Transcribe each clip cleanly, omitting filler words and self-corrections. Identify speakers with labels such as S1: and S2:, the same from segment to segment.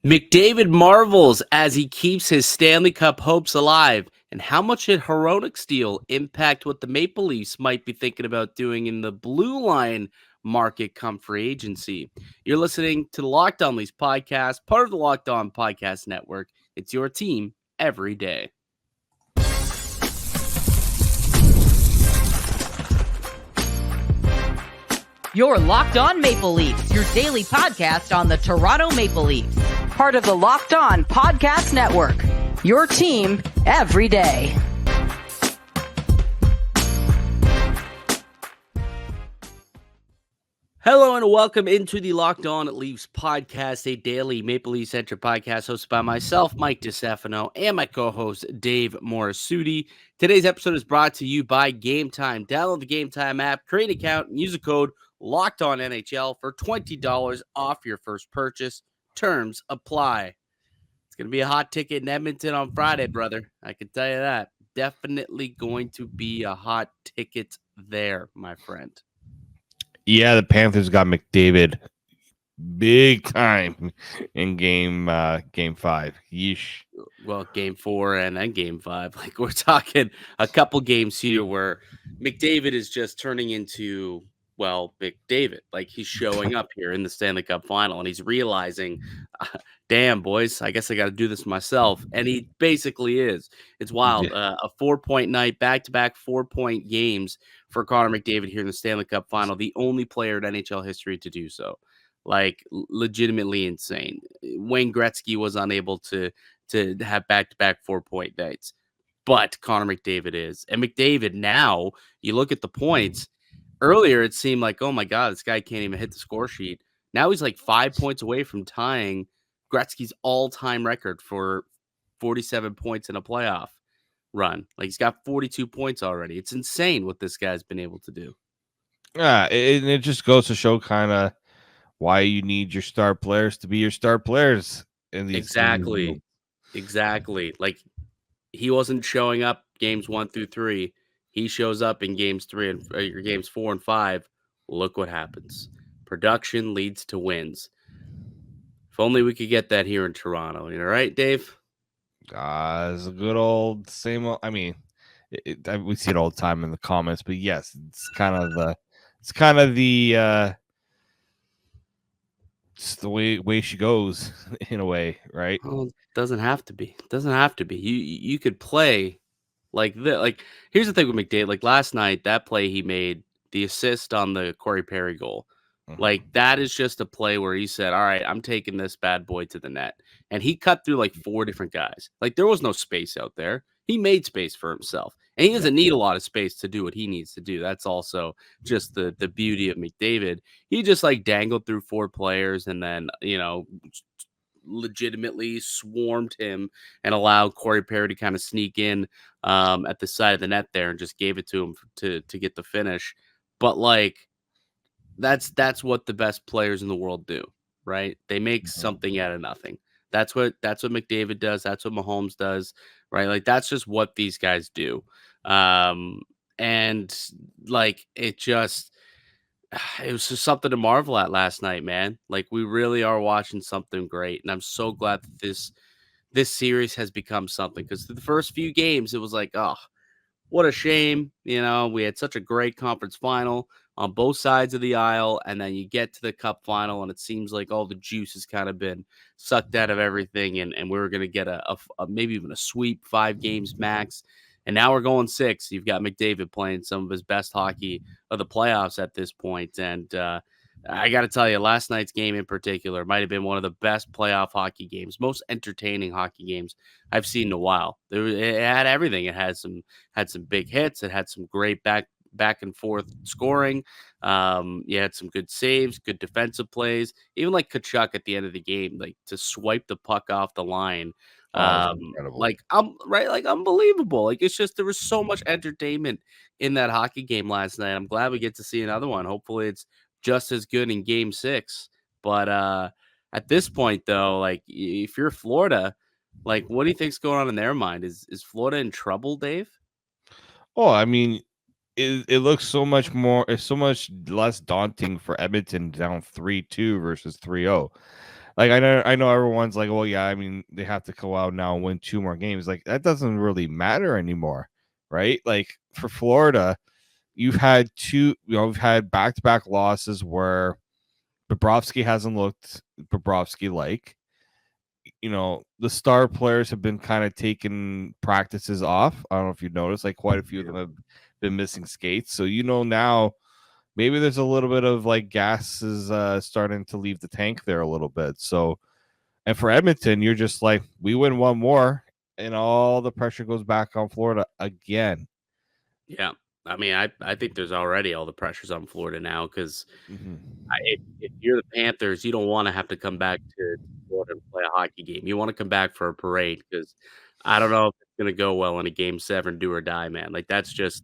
S1: McDavid marvels as he keeps his Stanley Cup hopes alive. And how much did Hronek steal impact what the Maple Leafs might be thinking about doing in the blue line market come free agency? You're listening to the Locked On Leafs podcast, part of the Locked On Podcast Network. It's your team every day.
S2: You're Locked On Maple Leafs, your daily podcast on the Toronto Maple Leafs. Part of the Locked On Podcast Network, your team every day.
S1: Hello and welcome into the Locked On Leafs podcast, a daily Maple Leafs-centric podcast hosted by myself, Mike DiStefano, and my co-host, Dave Morassutti. Today's episode is brought to you by Game Time. Download the Game Time app, create an account, and use the code LOCKEDONNHL for $20 off your first purchase. Terms apply. It's going to be a hot ticket in Edmonton on Friday, brother. I can tell you that. Definitely going to be a hot ticket there, my friend.
S3: Yeah, the Panthers got McDavid big time in game 5. Yeesh.
S1: Well, game 4 and then game 5. Like, we're talking a couple games here where McDavid is just turning into, well, McDavid. Like, he's showing up here in the Stanley Cup Final, and he's realizing, damn, boys, I guess I got to do this myself. And he basically is. It's wild. A 4-point night, back-to-back 4-point games for Connor McDavid here in the Stanley Cup Final, the only player in NHL history to do so. Like, legitimately insane. Wayne Gretzky was unable to have back-to-back 4-point nights, but Connor McDavid is. And McDavid now, you look at the points, earlier it seemed like, oh my God, this guy can't even hit the score sheet. Now he's like 5 points away from tying Gretzky's all-time record for 47 points in a playoff run. Like, he's got 42 points already. It's insane what this guy's been able to do.
S3: Yeah, it just goes to show kind of why you need your star players to be your star players in these.
S1: Exactly. Like, he wasn't showing up games 1 through 3. He shows up in games 3 and games 4 and 5. Look what happens. Production leads to wins. If only we could get that here in Toronto. You know, right, Dave?
S3: It's a good old same old. I mean, we see it all the time in the comments, but yes, it's kind of the it's the way she goes in a way, right?
S1: Well, it doesn't have to be. It doesn't have to be. You could play like this. Like, here's the thing with McDavid. Like, last night, that play he made, the assist on the Corey Perry goal, like, that is just a play where he said, all right, I'm taking this bad boy to the net. And he cut through like 4 different guys. Like, there was no space out there. He made space for himself. And he doesn't need a lot of space to do what he needs to do. That's also just the beauty of McDavid. He just like dangled through 4 players and then, legitimately swarmed him and allowed Corey Perry to kind of sneak in at the side of the net there and just gave it to him to get the finish. But like, that's what the best players in the world do, right? They make something out of nothing. That's what McDavid does. That's what Mahomes does, right? Like, that's just what these guys do. And like, it was just something to marvel at last night, man. Like, we really are watching something great. And I'm so glad that this series has become something, because the first few games, it was like, oh, what a shame. We had such a great conference final on both sides of the aisle, and then you get to the cup final, and it seems like all the juice has kind of been sucked out of everything, and we were going to get a maybe even a sweep, 5 games max, and now we're going 6. You've got McDavid playing some of his best hockey of the playoffs at this point, and I got to tell you, last night's game in particular might have been one of the best playoff hockey games, most entertaining hockey games I've seen in a while. It had everything. It had some big hits. It had some great back and forth scoring. You had some good saves, good defensive plays. Even like Tkachuk at the end of the game, like to swipe the puck off the line. Like, unbelievable. Like, it's just, there was so much entertainment in that hockey game last night. I'm glad we get to see another one. Hopefully it's just as good in game 6. But at this point, though, like, if you're Florida, like, what do you think's going on in their mind? Is Florida in trouble, Dave?
S3: Oh, I mean, it looks so much less daunting for Edmonton down 3-2 versus 3-0. Like I know everyone's like, well, yeah, I mean, they have to go out now and win 2 more games. Like that doesn't really matter anymore, right? Like for Florida, you've had we've had back-to-back losses where Bobrovsky hasn't looked Bobrovsky like. The star players have been kind of taking practices off. I don't know if you noticed, like quite a few of them have been missing skates. So now maybe there's a little bit of like gas is starting to leave the tank there a little bit. So, and for Edmonton, you're just like, we win one more and all the pressure goes back on Florida again.
S1: Yeah. I mean, I think there's already all the pressures on Florida now because if you're the Panthers, you don't want to have to come back to Florida and play a hockey game. You want to come back for a parade because I don't know if it's going to go well in a game 7, do or die, man. Like that's just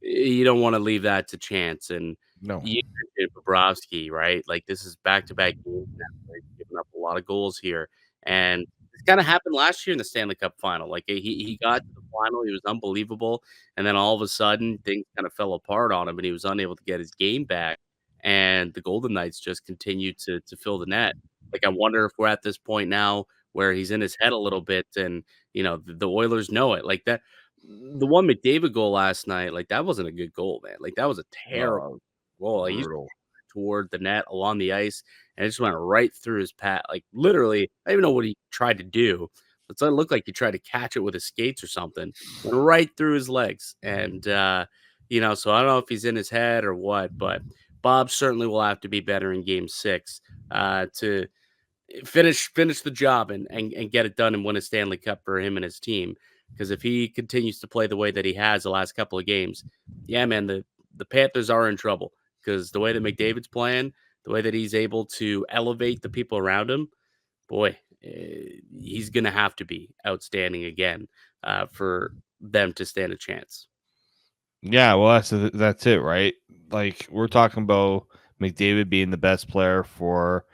S1: you don't want to leave that to chance. And
S3: No.
S1: you mentioned Bobrovsky, right? Like this is back-to-back games now. Where he's given up a lot of goals here, and this kind of happened last year in the Stanley Cup Final. Like he got to the final, he was unbelievable, and then all of a sudden things kind of fell apart on him, and he was unable to get his game back. And the Golden Knights just continued to fill the net. Like I wonder if we're at this point now where he's in his head a little bit, and the Oilers know it. Like that, the one McDavid goal last night, like that wasn't a good goal, man. Like that was a terrible goal. Like he's
S3: Brutal.
S1: toward the net along the ice, and it just went right through his pat. Like literally, I don't even know what he tried to do. It looked like he tried to catch it with his skates or something. Went right through his legs, and so I don't know if he's in his head or what, but Bob certainly will have to be better in Game 6 to finish the job and get it done and win a Stanley Cup for him and his team. Because if he continues to play the way that he has the last couple of games, yeah, man, the Panthers are in trouble. Because the way that McDavid's playing, the way that he's able to elevate the people around him, boy, he's going to have to be outstanding again for them to stand a chance.
S3: Yeah, well, that's it, right? Like we're talking about McDavid being the best player for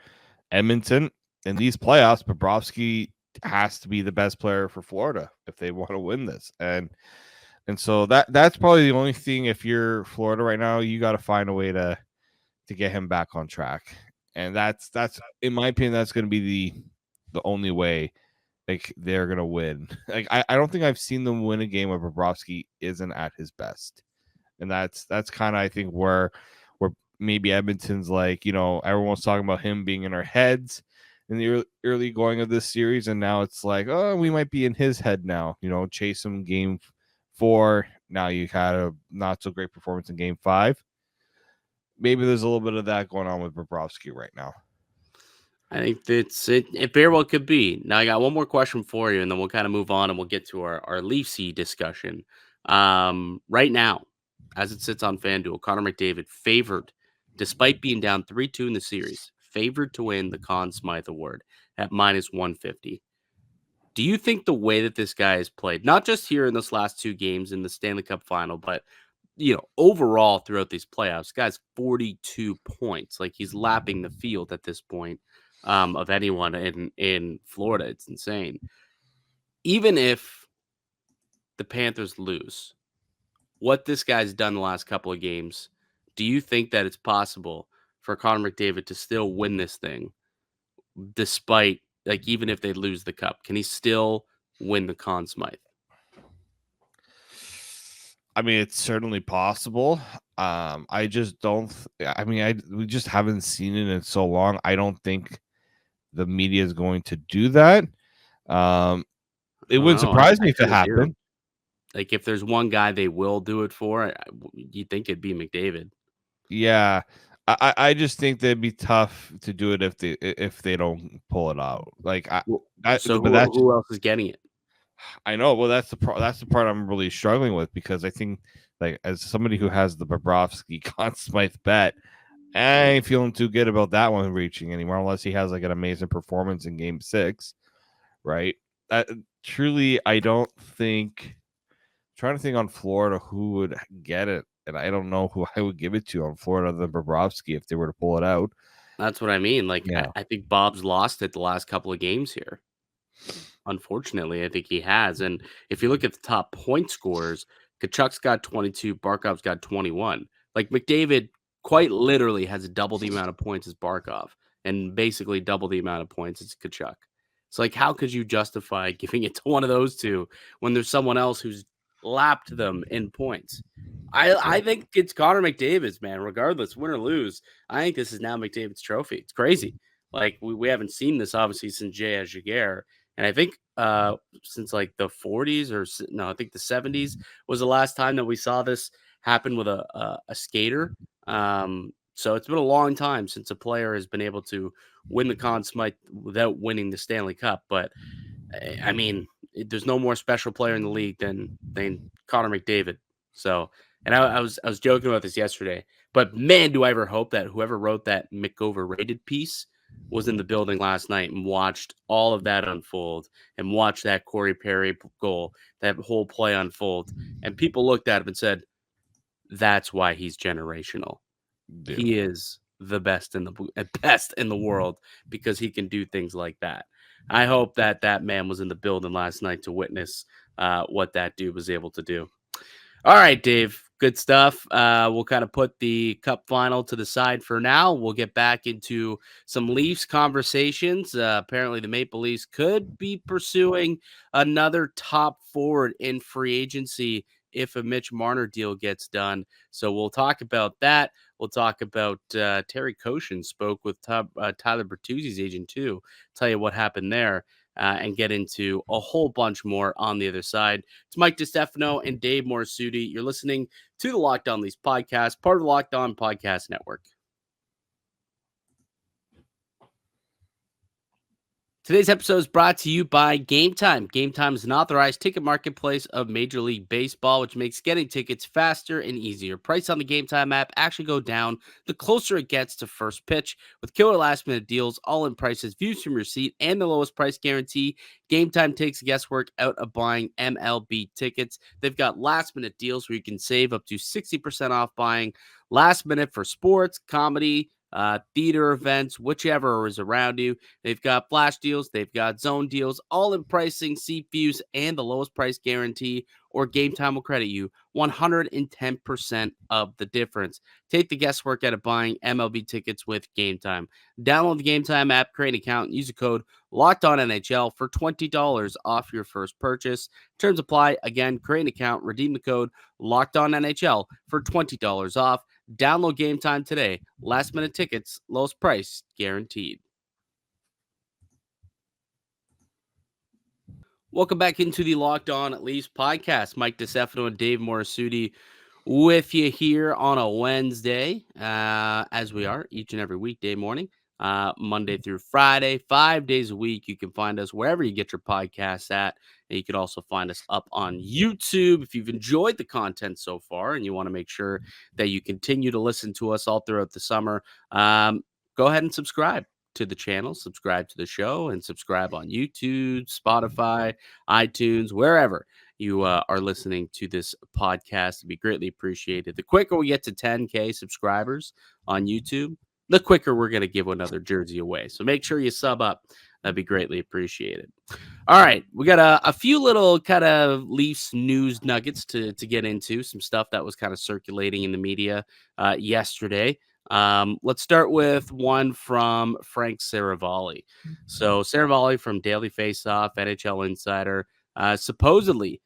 S3: Edmonton in these playoffs. Bobrovsky has to be the best player for Florida if they want to win this, and so that's probably the only thing. If you're Florida right now, you got to find a way to get him back on track, and that's in my opinion, that's going to be the only way like they're gonna win. Like I don't think I've seen them win a game where Bobrovsky isn't at his best, and that's kind of I think where maybe Edmonton's like everyone's talking about him being in our heads in the early going of this series, and now it's like we might be in his head now. Chase him game 4. Now you had a not so great performance in game 5. Maybe there's a little bit of that going on with Bobrovsky right now.
S1: I think it very well could be. Now I got one more question for you, and then we'll kind of move on and we'll get to our Leafsy discussion. Right now, as it sits on FanDuel, Connor McDavid favored, despite being down 3-2 in the series, favored to win the Conn Smythe Award at -150. Do you think the way that this guy has played, not just here in this last 2 games in the Stanley Cup Final, but overall throughout these playoffs, guy's 42 points. Like he's lapping the field at this point of anyone in Florida. It's insane. Even if the Panthers lose, what this guy's done the last couple of games, do you think that it's possible for Connor McDavid to still win this thing despite, like, even if they lose the cup? Can he still win the Conn Smythe?
S3: I mean, it's certainly possible. I just don't. We just haven't seen it in so long. I don't think the media is going to do that. It wouldn't surprise me if it happened.
S1: Like if there's one guy they will do it for, you'd think it'd be McDavid.
S3: Yeah, I just think they'd be tough to do it if they don't pull it out. Like
S1: who else is getting it?
S3: I know. Well, that's the part I'm really struggling with, because I think, like, as somebody who has the Bobrovsky Conn Smythe bet, I ain't feeling too good about that one reaching anymore, unless he has like an amazing performance in Game 6, right? Truly, I don't think. I'm trying to think on Florida who would get it, and I don't know who I would give it to on Florida other than Bobrovsky if they were to pull it out.
S1: That's what I mean. Like,
S3: Yeah.
S1: I think Bob's lost it the last couple of games here. Unfortunately, I think he has. And if you look at the top point scorers, Tkachuk's got 22, Barkov's got 21. Like McDavid quite literally has double the amount of points as Barkov. and basically double the amount of points as Kachuk. It's like, how could you justify giving it to one of those two when there's someone else who's lapped them in points? I think it's Connor McDavid's, man, regardless, win or lose. I think this is now McDavid's trophy. It's crazy. Like, we haven't seen this, obviously, since J.S. Jaguar. And I think since, like, the 40s no, I think the 70s was the last time that we saw this happen with a skater. So it's been a long time since a player has been able to win the Conn Smythe without winning the Stanley Cup. But I mean, there's no more special player in the league than Connor McDavid. So, and I was joking about this yesterday, but man, do I ever hope that whoever wrote that McOverrated piece was in the building last night and watched all of that unfold and watched that Corey Perry goal, that whole play unfold, and people looked at him and said, "That's why he's generational.
S3: Yeah.
S1: He is the best in the world because he can do things like that." I hope that man was in the building last night to witness what that dude was able to do. All right, Dave. Good stuff. We'll kind of put the cup final to the side for now. We'll get back into some Leafs conversations. Apparently, the Maple Leafs could be pursuing another top forward in free agency if a Mitch Marner deal gets done. So we'll talk about that. We'll talk about Terry Koshin spoke with Tyler Bertuzzi's agent too. Tell you what happened there. And get into a whole bunch more on the other side. It's Mike DiStefano and Dave Morassutti. You're listening to the Locked On Leafs podcast, part of the Locked On Podcast Network. Today's episode is brought to you by Game Time. Game Time is an authorized ticket marketplace of Major League Baseball, which makes getting tickets faster and easier. Price on the Game Time app actually go down the closer it gets to first pitch. With killer last-minute deals, all-in prices, views from your seat, and the lowest price guarantee, Game Time takes the guesswork out of buying MLB tickets. They've got last-minute deals where you can save up to 60% off buying last minute for sports, comedy, theater events, whichever is around you. They've got flash deals, they've got zone deals, all in pricing, seat views, and the lowest price guarantee, or Game Time will credit you 110% of the difference. Take the guesswork out of buying MLB tickets with Game Time. Download the Game Time app, create an account, and use the code LOCKEDONNHL for $20 off your first purchase. Terms apply. Again, create an account, redeem the code LOCKEDONNHL for $20 off. Download Game Time today. Last minute tickets, lowest price guaranteed. Welcome back into the Locked On Leafs podcast. Mike DiStefano and Dave Morassutti with you here on a Wednesday, as we are each and every weekday morning, Monday through Friday, 5 days a week. You can find us wherever you get your podcasts at. And you can also find us up on YouTube. If you've enjoyed the content so far and you want to make sure that you continue to listen to us all throughout the summer, go ahead and subscribe to the channel, subscribe to the show, and subscribe on YouTube, Spotify, iTunes, wherever you are listening to this podcast. It'd be greatly appreciated. The quicker we get to 10K subscribers on YouTube, the quicker we're going to give another jersey away. So make sure you sub up. That'd be greatly appreciated. All right, we got a few little kind of Leafs news nuggets to get into, some stuff that was kind of circulating in the media yesterday. Let's start with one from Frank Seravalli. So Seravalli from Daily Faceoff, NHL Insider, supposedly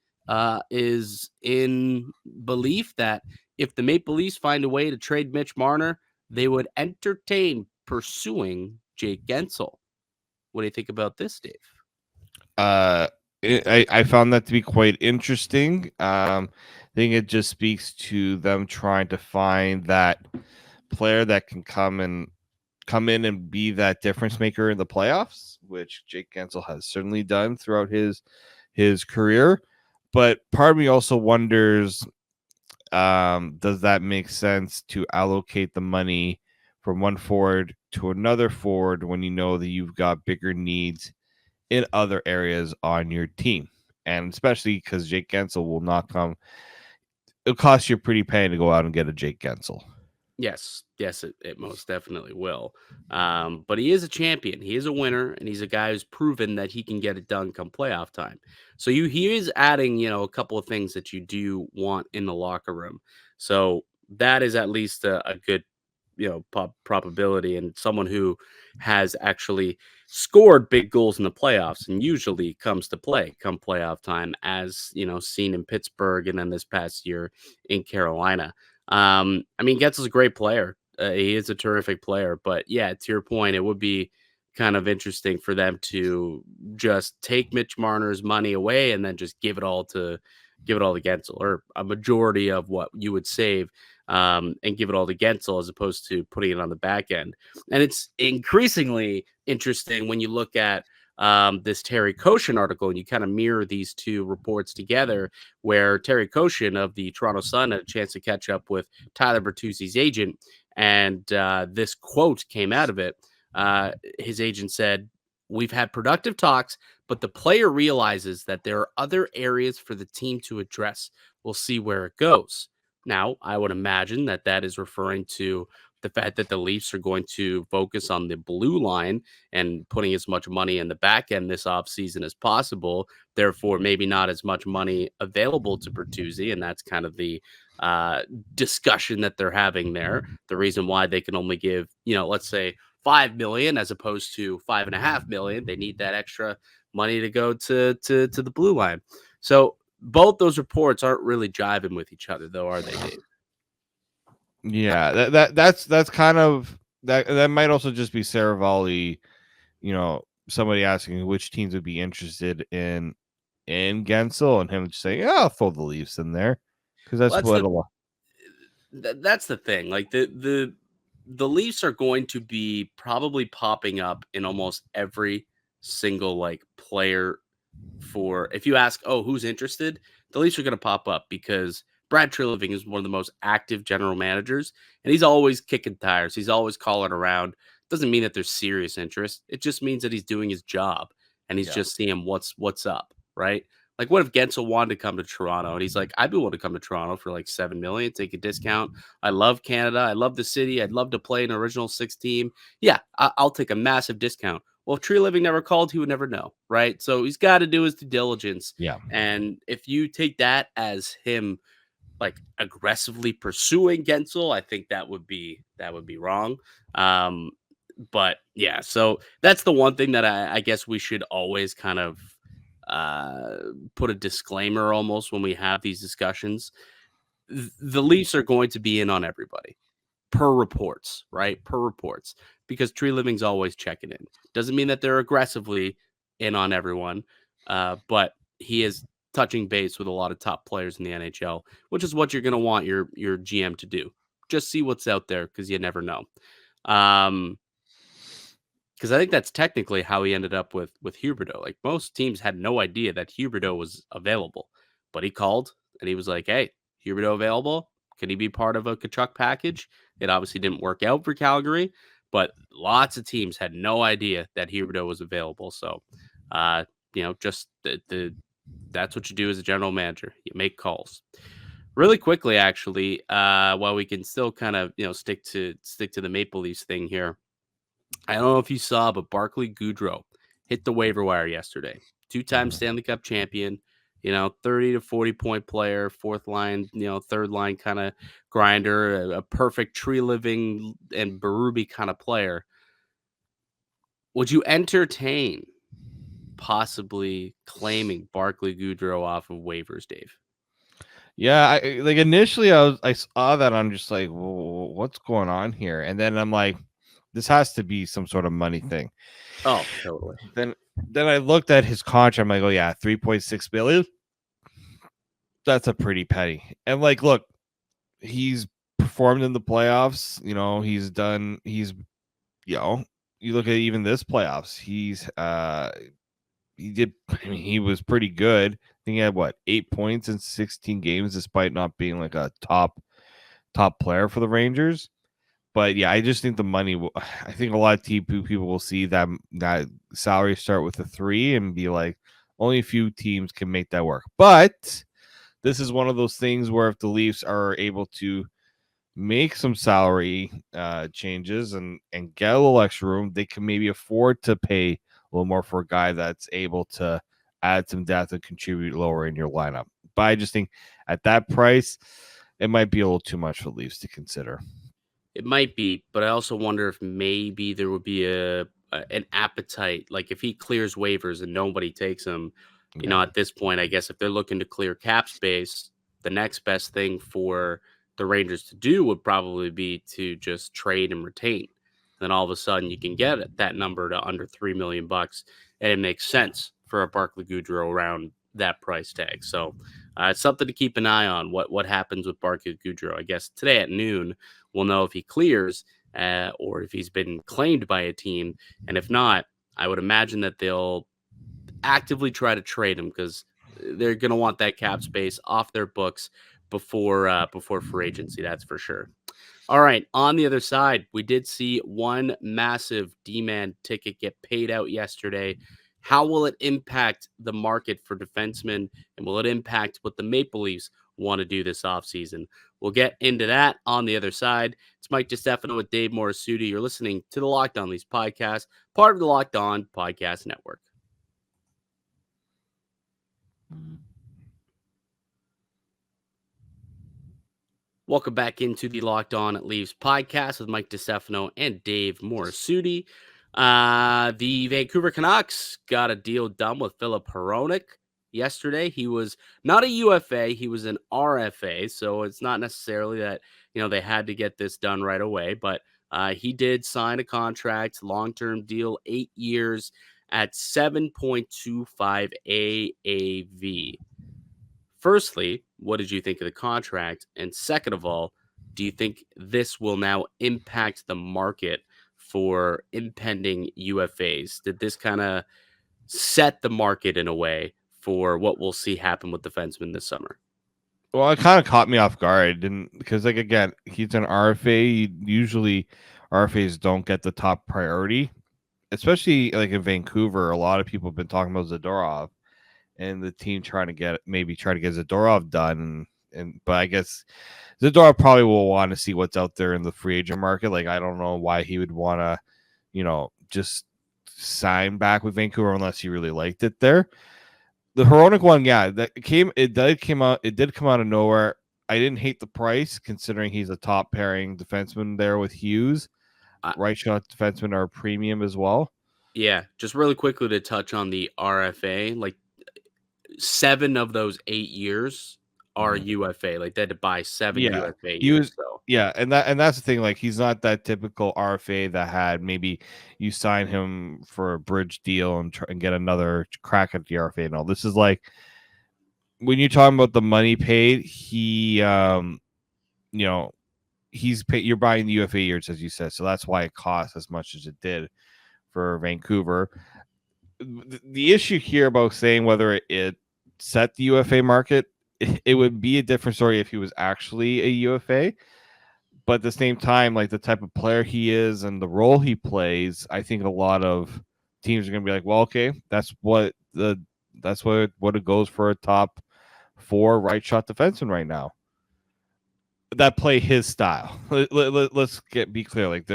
S1: is in belief that if the Maple Leafs find a way to trade Mitch Marner, they would entertain pursuing Jake Guentzel. What do you think about this, Dave?
S3: I found that to be quite interesting. I think it just speaks to them trying to find that player that can come in and be that difference maker in the playoffs, which Jake Guentzel has certainly done throughout his career. But part of me also wonders, does that make sense to allocate the money from one forward to another forward when you know that you've got bigger needs in other areas on your team? And especially because Jake Guentzel will not come. It'll cost you a pretty penny to go out and get a Jake Guentzel.
S1: Yes, it most definitely will. But he is a champion. He is a winner, and he's a guy who's proven that he can get it done come playoff time. So he is adding, a couple of things that you do want in the locker room. So that is at least a good probability, and someone who has actually scored big goals in the playoffs and usually comes to play come playoff time, as seen in Pittsburgh and then this past year in Carolina. I mean, Guentzel's a great player. He is a terrific player, but yeah, to your point, it would be kind of interesting for them to just take Mitch Marner's money away and then just give it all to Guentzel, or a majority of what you would save, and give it all to Guentzel as opposed to putting it on the back end. And it's increasingly interesting when you look at this Terry Koshin article and you kind of mirror these two reports together, where Terry Koshin of the Toronto Sun had a chance to catch up with Tyler Bertuzzi's agent, and this quote came out of it. His agent said, "We've had productive talks, but the player realizes that there are other areas for the team to address. We'll see where it goes." Now, I would imagine that that is referring to the fact that the Leafs are going to focus on the blue line and putting as much money in the back end this offseason as possible. Therefore, maybe not as much money available to Bertuzzi. And that's kind of the discussion that they're having there. The reason why they can only give, let's say, 5 million as opposed to 5.5 million. They need that extra money to go to the blue line. So both those reports aren't really jiving with each other, though, are they, Dave?
S3: Yeah, that's kind of that might also just be Seravalli, somebody asking which teams would be interested in Guentzel, and him just saying, "Yeah, I'll throw the Leafs in there," because that's what a lot.
S1: That's the thing. Like the Leafs are going to be probably popping up in almost every single player. For if you ask, oh, who's interested, the Leafs are going to pop up because Brad Treliving is one of the most active general managers, and he's always kicking tires. He's always calling around. Doesn't mean that there's serious interest. It just means that he's doing his job and he's just seeing what's up, right? Like, what if Guentzel wanted to come to Toronto and he's like, I'd be willing to come to Toronto for like $7 million, take a discount. I love Canada. I love the city. I'd love to play an original six team. Yeah, I'll take a massive discount. Well, if Treliving never called, he would never know, right? So he's got to do his due diligence.
S3: Yeah.
S1: And if you take that as him like aggressively pursuing Guentzel, I think that would be wrong. But yeah, so that's the one thing that I guess we should always kind of put a disclaimer almost when we have these discussions. The Leafs are going to be in on everybody per reports, right? Per reports, because Treliving's always checking in. Doesn't mean that they're aggressively in on everyone, but he is touching base with a lot of top players in the NHL, which is what you're going to want your GM to do. Just see what's out there, because you never know. Because I think that's technically how he ended up with Huberdeau. Like, most teams had no idea that Huberdeau was available, but he called and he was like, "Hey, Huberdeau available? Can he be part of a Tkachuk package?" It obviously didn't work out for Calgary, but lots of teams had no idea that Huberdeau was available. So, just that's what you do as a general manager. You make calls. Really quickly, actually, while we can still kind of stick to the Maple Leafs thing here. I don't know if you saw, but Barclay Goodrow hit the waiver wire yesterday. 2-time Stanley Cup champion, 30 to 40 point player, fourth line, third line kind of grinder, a perfect Treliving and Berube kind of player. Would you entertain possibly claiming Barclay Goodrow off of waivers, Dave?
S3: Yeah, initially I saw that, I'm just like, well, what's going on here? And then I'm like, this has to be some sort of money thing.
S1: Oh, totally.
S3: Then I looked at his contract. I'm like, oh yeah, 3.6 billion. That's a pretty petty. And look, he's performed in the playoffs. You look at even this playoffs. He was pretty good. I think he had 8 points in 16 games, despite not being like a top player for the Rangers. But yeah, I just think the money. I think a lot of people will see that salary start with a 3 and be like, only a few teams can make that work. But this is one of those things where if the Leafs are able to make some salary changes and get a little extra room, they can maybe afford to pay a little more for a guy that's able to add some depth and contribute lower in your lineup. But I just think at that price, it might be a little too much for the Leafs to consider.
S1: It might be, but I also wonder if maybe there would be an appetite, like if he clears waivers and nobody takes him,
S3: Yeah.
S1: at this point, I guess if they're looking to clear cap space, the next best thing for the Rangers to do would probably be to just trade and retain. Then all of a sudden you can get that number to under $3 million, and it makes sense for a Barclay Goodrow around that price tag. So it's something to keep an eye on. What happens with Barclay Goodrow? I guess today at noon we'll know if he clears or if he's been claimed by a team. And if not, I would imagine that they'll actively try to trade him because they're going to want that cap space off their books before free agency. That's for sure. All right. On the other side, we did see one massive D-man ticket get paid out yesterday. How will it impact the market for defensemen, and will it impact what the Maple Leafs want to do this offseason? We'll get into that on the other side. It's Mike DiStefano with Dave Morassutti. You're listening to the Locked On Leafs podcast, part of the Locked On Podcast Network. Welcome back into the Locked On Leafs podcast with Mike DiStefano and Dave Morassutti. The Vancouver Canucks got a deal done with Filip Hronek yesterday. He was not a UFA, he was an RFA, so it's not necessarily that they had to get this done right away, but he did sign a contract, long-term deal, 8 years at 7.25 AAV. Firstly, what did you think of the contract? And second of all, do you think this will now impact the market for impending UFAs? Did this kind of set the market in a way for what we'll see happen with defensemen this summer?
S3: Well, it kind of caught me off guard, and because again, he's an RFA. Usually, RFAs don't get the top priority, especially like in Vancouver. A lot of people have been talking about Zadorov, and the team trying to get Zadorov done. But I guess Zadorov probably will want to see what's out there in the free agent market. Like, I don't know why he would want to, just sign back with Vancouver unless he really liked it there. The Hronek one, yeah, it did come out of nowhere. I didn't hate the price considering he's a top pairing defenseman there with Hughes. Right shot defensemen are premium as well.
S1: Yeah, just really quickly to touch on the RFA, like 7 of those 8 years are UFA. Like they had to buy 7 UFA years.
S3: Yeah, and that's the thing. Like, he's not that typical RFA that had maybe you sign him for a bridge deal and try and get another crack at the RFA and all. This is like when you're talking about the money paid, he's paid. You're buying the UFA years, as you said, so that's why it costs as much as it did for Vancouver. The issue here about saying whether it set the UFA market, it would be a different story if he was actually a UFA. But at the same time, like the type of player he is and the role he plays, I think a lot of teams are going to be like, well, okay, that's what it goes for a top 4 right shot defenseman right now that play his style. Let's be clear. Like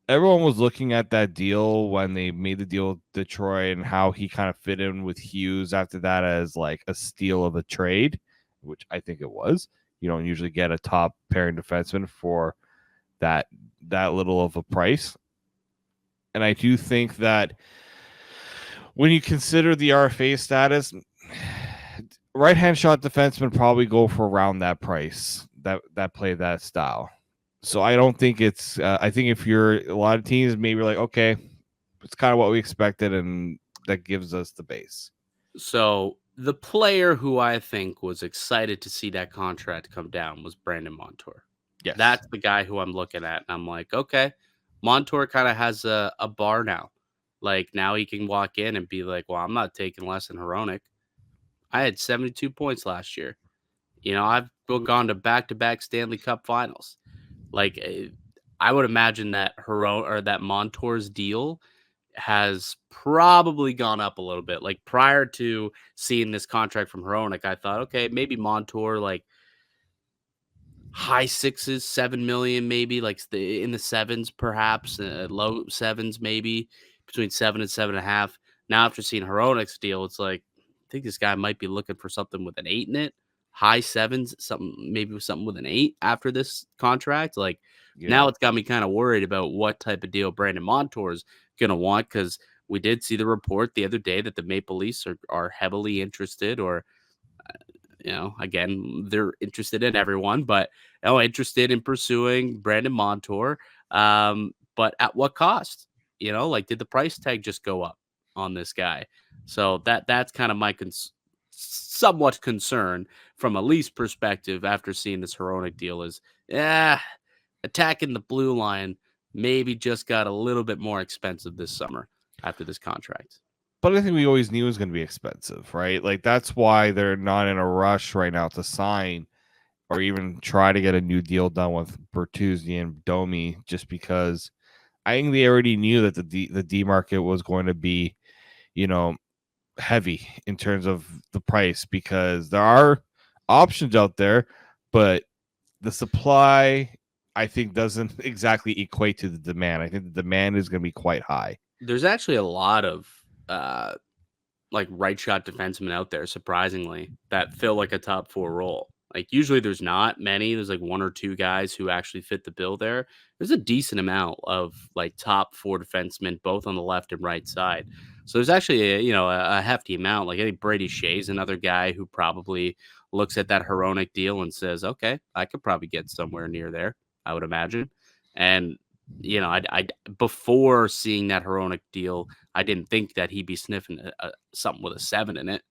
S3: everyone was looking at that deal when they made the deal with Detroit and how he kind of fit in with Hughes after that as like a steal of a trade, which I think it was. You don't usually get a top pairing defenseman for that little of a price. And I do think that when you consider the RFA status, right-hand shot defensemen probably go for around that price, that play that style. So I don't think it's I think if you're a lot of teams, maybe like, okay, it's kind of what we expected, and that gives us the base.
S1: So the player who I think was excited to see that contract come down was Brandon Montour.
S3: Yes.
S1: That's the guy who I'm looking at. And I'm like, okay, Montour kind of has a bar now. Like now he can walk in and be like, well, I'm not taking less than Hronek. I had 72 points last year. I've gone to back-to-back Stanley Cup Finals. Like I would imagine that that Montour's deal has probably gone up a little bit. Like prior to seeing this contract from Hronek, I thought, okay, maybe Montour like high 6s, 7 million, maybe like in the 7s, perhaps low 7s, maybe between 7 and 7.5. Now after seeing Hronek's deal, it's like I think this guy might be looking for something with an 8 in it, high sevens, something with an 8 after this contract. Like
S3: Yeah.
S1: now it's got me kind of worried about what type of deal Brandon Montour is going to want, because we did see the report the other day that the Maple Leafs are heavily interested, or again, they're interested in everyone, but interested in pursuing Brandon Montour. But at what cost? Like, did the price tag just go up on this guy? So that's kind of my somewhat concern from a Leafs perspective after seeing this Hronek deal is, attacking the blue line maybe just got a little bit more expensive this summer after this contract.
S3: But I think we always knew it was going to be expensive, right? Like that's why they're not in a rush right now to sign or even try to get a new deal done with Bertuzzi and Domi, just because I think they already knew that the D market was going to be, heavy in terms of the price, because there are options out there, but the supply I think doesn't exactly equate to the demand. I think the demand is going to be quite high.
S1: There's actually a lot of like right shot defensemen out there, surprisingly, that fill like a top 4 role. Like usually there's not many. There's like 1 or 2 guys who actually fit the bill there. There's a decent amount of like top 4 defensemen, both on the left and right side. So there's actually a hefty amount. Like I think Brady Shea's another guy who probably looks at that Hronek deal and says, okay, I could probably get somewhere near there, I would imagine. And I before seeing that Hronek deal, I didn't think that he'd be sniffing something with a 7 in it.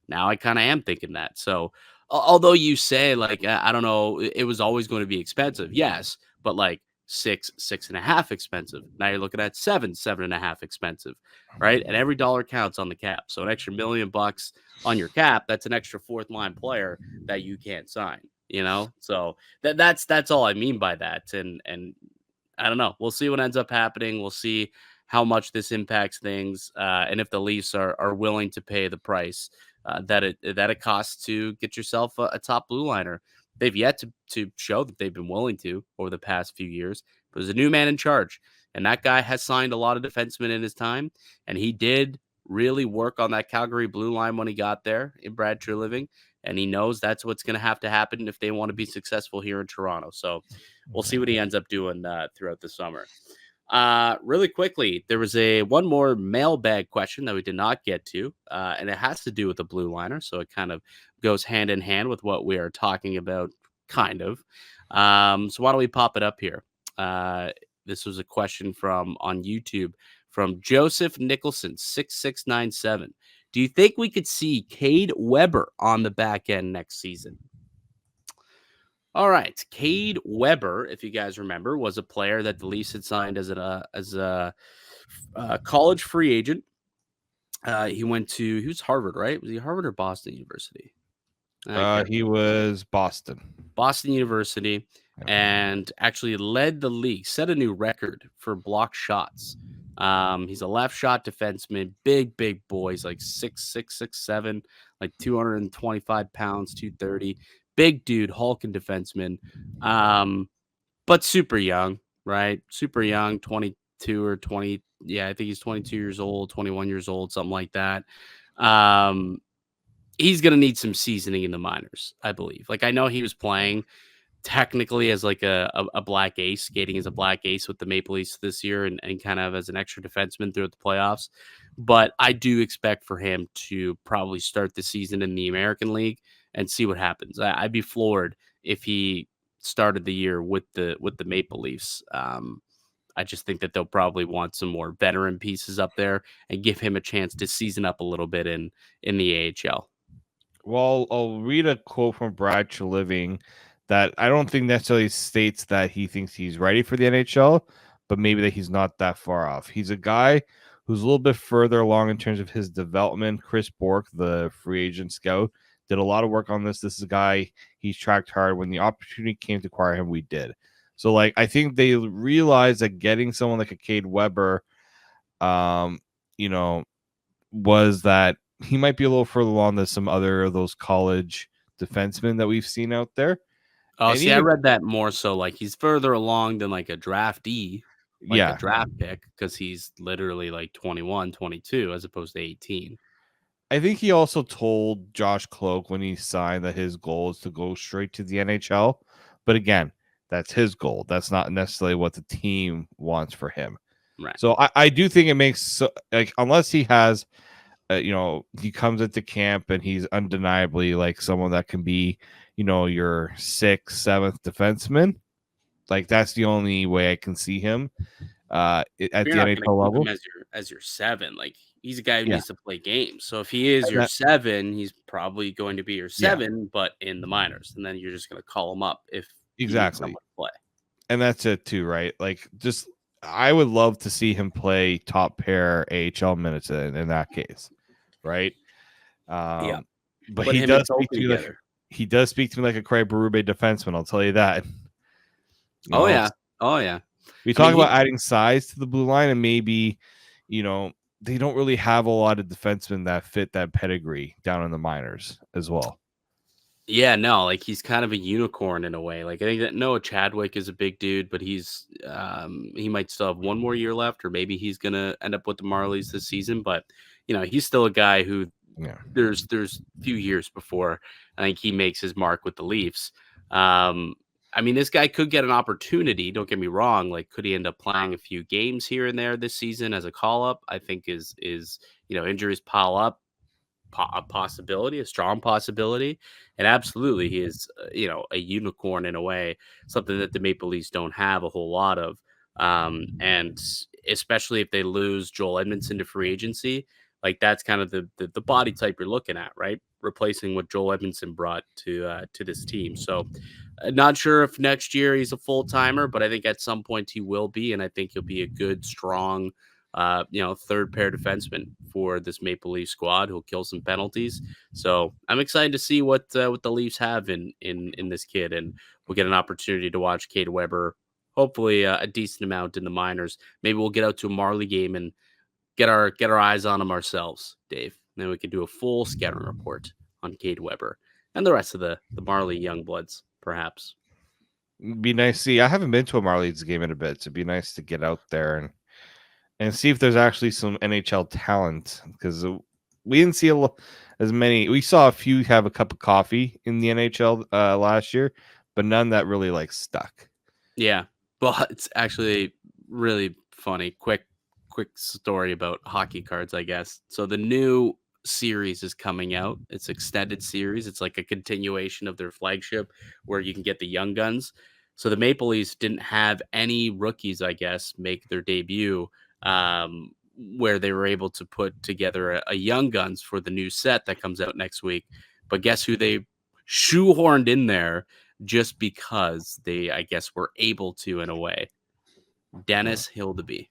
S1: Now I kind of am thinking that. So, although you say like I don't know, it was always going to be expensive, yes, but like 6.5 expensive. Now you're looking at 7.5 expensive, right? And every dollar counts on the cap. So an extra $1 million on your cap, that's an extra 4th line player that you can't sign. So that's all I mean by that. And I don't know. We'll see what ends up happening. We'll see how much this impacts things, and if the Leafs are willing to pay the price that it costs to get yourself a top blue liner. They've yet to show that they've been willing to over the past few years. But there's a new man in charge, and that guy has signed a lot of defensemen in his time, and he did really work on that Calgary blue line when he got there in Brad Treliving, and he knows that's what's going to have to happen if they want to be successful here in Toronto. So we'll see what he ends up doing throughout the summer. Really quickly, there was one more mailbag question that we did not get to, and it has to do with the blue liner. So it kind of goes hand in hand with what we are talking about, kind of. So why don't we pop it up here? This was a question on YouTube from Joseph Nicholson 6697. Do you think we could see Cade Webber on the back end next season? All right, Cade Webber, if you guys remember, was a player that the Leafs had signed as a college free agent. He was Harvard, right? Was he Harvard or Boston University?
S3: He was Boston
S1: University, and actually led the league, set a new record for block shots. He's a left shot defenseman, big boy. He's like 6'6", 6'7", like 225 pounds, 230. Big dude, hulking defenseman, but super young, right? Super young, 22 or 20. Yeah, I think he's 22 years old, 21 years old, something like that. He's going to need some seasoning in the minors, I believe. Like, I know he was playing technically as like a black ace, skating as a black ace with the Maple Leafs this year and kind of as an extra defenseman throughout the playoffs. But I do expect for him to probably start the season in the American League and see what happens. I'd be floored if he started the year with the Maple Leafs. I just think that they'll probably want some more veteran pieces up there and give him a chance to season up a little bit in the AHL.
S3: Well, I'll read a quote from Brad Treliving that I don't think necessarily states that he thinks he's ready for the NHL, but maybe that he's not that far off. He's a guy who's a little bit further along in terms of his development. Chris Bork, the free agent scout, did a lot of work on this. This is a guy he's tracked hard. When the opportunity came to acquire him, we did. So, like, I think they realized that getting someone like a Cade Webber, was that he might be a little further along than some other of those college defensemen that we've seen out there.
S1: Oh, see, I read that more so like he's further along than like a draftee, a draft pick, because he's literally like 21, 22 as opposed to 18.
S3: I think he also told Josh Cloak when he signed that his goal is to go straight to the NHL. But again, that's his goal. That's not necessarily what the team wants for him.
S1: Right.
S3: So I do think it makes like unless he has, he comes into camp and he's undeniably like someone that can be, your 6th, 7th defenseman. Like that's the only way I can see him at the NHL level.
S1: Him as your 7. Like he's a guy who
S3: Yeah.
S1: needs to play games. So if he is
S3: And
S1: your
S3: that-
S1: 7, he's probably going to be your
S3: Yeah.
S1: 7, but in the minors, and then you're just going to call him up if you need
S3: Exactly.
S1: someone to play.
S3: And that's it too, right? Like just I would love to see him play top pair AHL minutes in that case, right?
S1: Yeah.
S3: But
S1: Put
S3: he
S1: him
S3: does
S1: and
S3: speak
S1: Topi
S3: to me
S1: together.
S3: he does speak to me like a Craig Berube defenseman. I'll tell you that.
S1: Oh yeah.
S3: We talk about adding size to the blue line, and maybe, they don't really have a lot of defensemen that fit that pedigree down in the minors as well.
S1: Yeah, no, like he's kind of a unicorn in a way. Like I think that Noah Chadwick is a big dude, but he's he might still have one more year left, or maybe he's gonna end up with the Marlies this season. But he's still a guy who there's few years before I think he makes his mark with the Leafs. I mean, this guy could get an opportunity. Don't get me wrong. Like, could he end up playing a few games here and there this season as a call up? I think is injuries pile up. A possibility, a strong possibility, and absolutely he is, a unicorn in a way, something that the Maple Leafs don't have a whole lot of, and especially if they lose Joel Edmondson to free agency, like that's kind of the body type you're looking at, right? Replacing what Joel Edmondson brought to this team. So, not sure if next year he's a full timer, but I think at some point he will be, and I think he'll be a good, strong. Third pair defenseman for this Maple Leaf squad who'll kill some penalties. So I'm excited to see what the Leafs have in this kid, and we'll get an opportunity to watch Cade Webber, hopefully a decent amount in the minors. Maybe we'll get out to a Marley game and get our eyes on him ourselves, Dave. And then we can do a full scouting report on Cade Webber and the rest of the Marley Youngbloods, perhaps.
S3: Be nice to see. I haven't been to a Marlies game in a bit, so it'd be nice to get out there and see if there's actually some NHL talent, because we didn't see as many. We saw a few have a cup of coffee in the NHL last year, but none that really like stuck.
S1: Yeah, well, it's actually really funny. Quick story about hockey cards, I guess. So the new series is coming out. It's extended series. It's like a continuation of their flagship where you can get the young guns. So the Maple Leafs didn't have any rookies, I guess, make their debut, where they were able to put together a young guns for the new set that comes out next week. But guess who they shoehorned in there just because they, I guess, were able to in a way? Dennis Hildeby.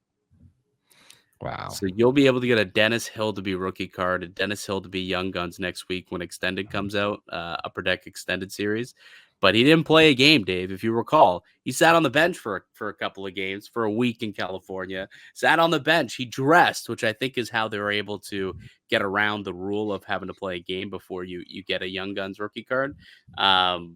S3: Wow.
S1: So you'll be able to get a Dennis Hildeby rookie card, a Dennis Hildeby Young Guns next week when Extended comes out, Upper Deck Extended Series. But he didn't play a game, Dave. If you recall, he sat on the bench for a couple of games for a week in California. Sat on the bench. He dressed, which I think is how they were able to get around the rule of having to play a game before you get a Young Guns rookie card. But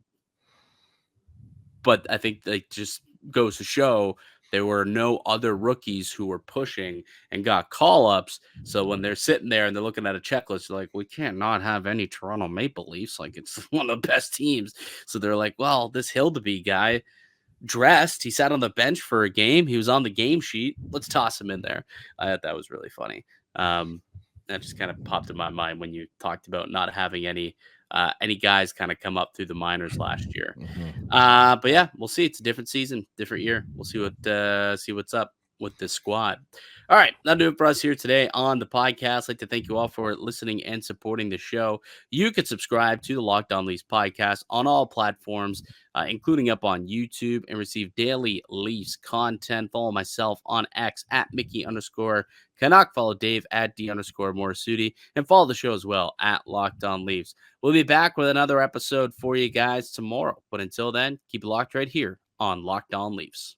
S1: I think that just goes to show there were no other rookies who were pushing and got call-ups. So when they're sitting there and they're looking at a checklist, they're like, we can't not have any Toronto Maple Leafs. Like, it's one of the best teams. So they're like, well, this Hildeby guy dressed. He sat on the bench for a game. He was on the game sheet. Let's toss him in there. I thought that was really funny. That just kind of popped in my mind when you talked about not having any guys kind of come up through the minors last year. But yeah, we'll see. It's a different season, different year. We'll see what's up with this squad. All right, that'll do it for us here today on the podcast. I'd like to thank you all for listening and supporting the show. You can subscribe to the Locked On Leafs podcast on all platforms, including up on YouTube, and receive daily Leafs content. Follow myself on X at Mickey_Canuck. Follow Dave at D_Morassutti, and follow the show as well at Locked On Leafs. We'll be back with another episode for you guys tomorrow. But until then, keep it locked right here on Locked On Leafs.